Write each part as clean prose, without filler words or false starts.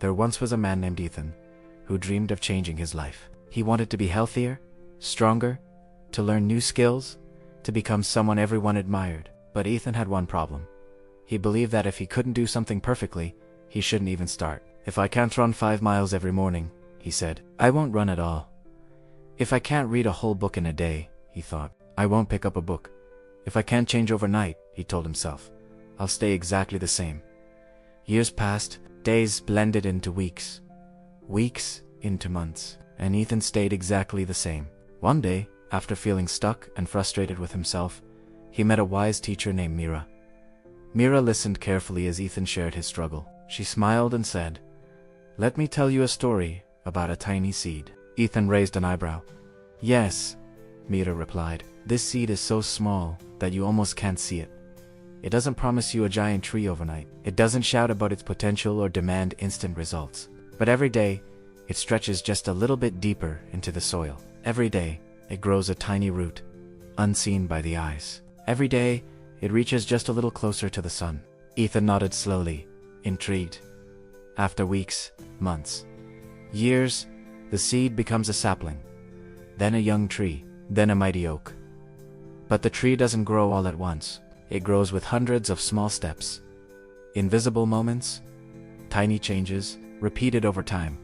There once was a man named Ethan who dreamed of changing his life. He wanted to be healthier, stronger, to learn new skills, to become someone everyone admired. But Ethan had one problem. He believed that if he couldn't do something perfectly, he shouldn't even start. If I can't run 5 miles every morning, he said, I won't run at all. If I can't read a whole book in a day, he thought, I won't pick up a book. If I can't change overnight, he told himself, I'll stay exactly the same. Years passed, days blended into weeks, weeks into months, and Ethan stayed exactly the same. One day, after feeling stuck and frustrated with himself, he met a wise teacher named Mira. Mira listened carefully as Ethan shared his struggle. She smiled and said, Let me tell you a story about a tiny seed. Ethan raised an eyebrow. Yes, Mira replied. This seed is so small that you almost can't see it. It doesn't promise you a giant tree overnight. It doesn't shout about its potential or demand instant results. But every day, it stretches just a little bit deeper into the soil. Every day, it grows a tiny root, unseen by the eyes. Every day, it reaches just a little closer to the sun. Ethan nodded slowly, intrigued. After weeks, months, years, the seed becomes a sapling, then a young tree, then a mighty oak. But the tree doesn't grow all at once. It grows with hundreds of small steps. Invisible moments, tiny changes, repeated over time.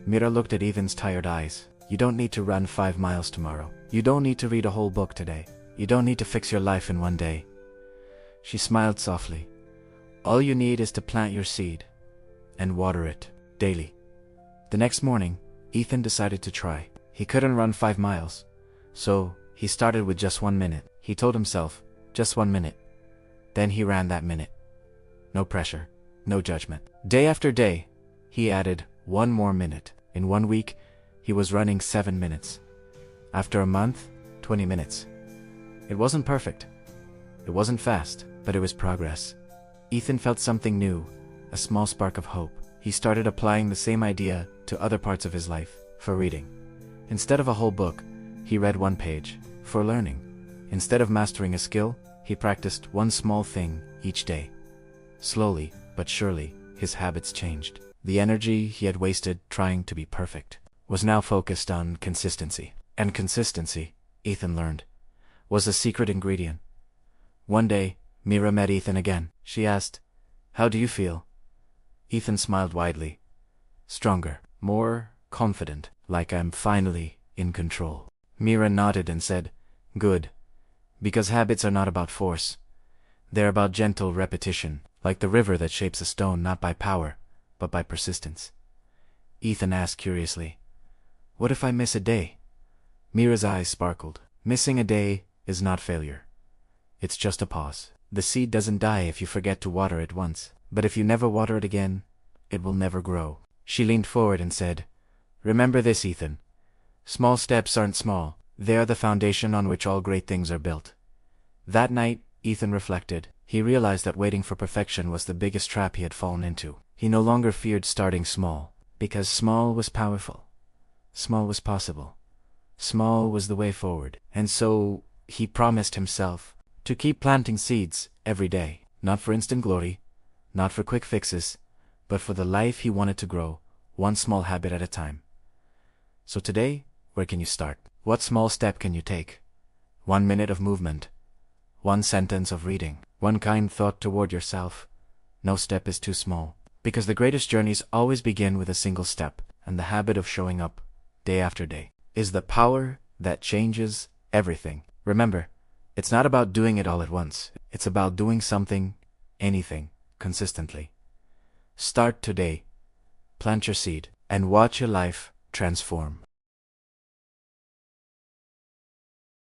Mira looked at Ethan's tired eyes. You don't need to run 5 miles tomorrow. You don't need to read a whole book today. You don't need to fix your life in one day. She smiled softly. All you need is to plant your seed and water it daily. The next morning, Ethan decided to try. He couldn't run 5 miles, so he started with just 1 minute. He told himself, just 1 minute. Then he ran that minute. No pressure, no judgment. Day after day, he added 1 more minute. In 1 week, he was running 7 minutes. After a month, 20 minutes. It wasn't perfect. It wasn't fast, but it was progress. Ethan felt something new, a small spark of hope. He started applying the same idea to other parts of his life. For reading, instead of a whole book, he read 1 page. For learning, instead of mastering a skill, he practiced 1 small thing each day. Slowly but surely, his habits changed. The energy he had wasted trying to be perfect was now focused on consistency. And consistency, Ethan learned, was the secret ingredient. One day, Mira met Ethan again. She asked, How do you feel? Ethan smiled widely. Stronger, more confident, like I'm finally in control. Mira nodded and said, Good, because habits are not about force. They're about gentle repetition, like the river that shapes a stone not by power, but by persistence. Ethan asked curiously, What if I miss a day? Mira's eyes sparkled. Missing a day is not failure. It's just a pause. The seed doesn't die if you forget to water it once, but if you never water it again, it will never grow. She leaned forward and said, Remember this, Ethan. Small steps aren't small. They are the foundation on which all great things are built. That night, Ethan reflected. He realized that waiting for perfection was the biggest trap he had fallen into. He no longer feared starting small, because small was powerful. Small was possible. Small was the way forward. And so, he promised himself to keep planting seeds every day, not for instant glory, not for quick fixes, but for the life he wanted to grow, 1 small habit at a time. So today, where can you start? What small step can you take? 1 minute of movement, 1 sentence of reading, 1 kind thought toward yourself. No step is too small, because the greatest journeys always begin with a single step, and the habit of showing up, day after day, is the power that changes everything. Remember, it's not about doing it all at once. It's about doing something, anything, consistently. Start today, plant your seed, and watch your life transform.